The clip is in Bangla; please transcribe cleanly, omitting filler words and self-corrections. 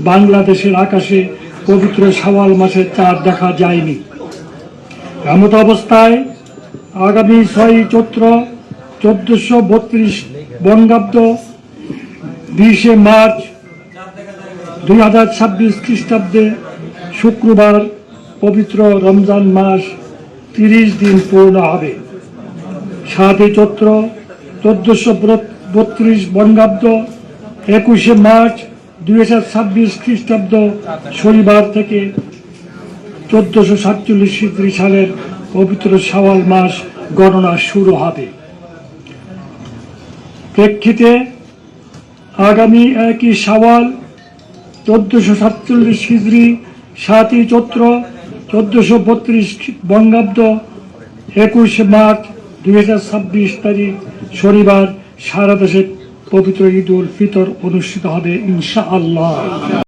বাংলাদেশের আকাশে পবিত্র শাওয়াল মাসের চাঁদ দেখা যায়নি। এমত অবস্থায় আগামী 6 চৈত্র 1432 বঙ্গাব্দ 20 মার্চ 2026 খ্রিস্টাব্দে শুক্রবার পবিত্র রমজান মাস 30 দিন পূর্ণ হবে। 7 চৈত্র 1432 বঙ্গাব্দ 21 মার্চ 2026 খ্রিস্টাব্দ শনিবার থেকে 1447 হিজরি সালের পবিত্র শাওয়াল মাস গণনা শুরু হবে। প্রেক্ষিতে আগামী 1 শাওয়াল 1447 হিজরি 7 চৈত্র 1432 বঙ্গাব্দ 21 মার্চ 2026 তারিখ শনিবার সারা দেশে পবিত্র ঈদ উল ফিতর অনুষ্ঠিত হবে ইনশাআল্লাহ।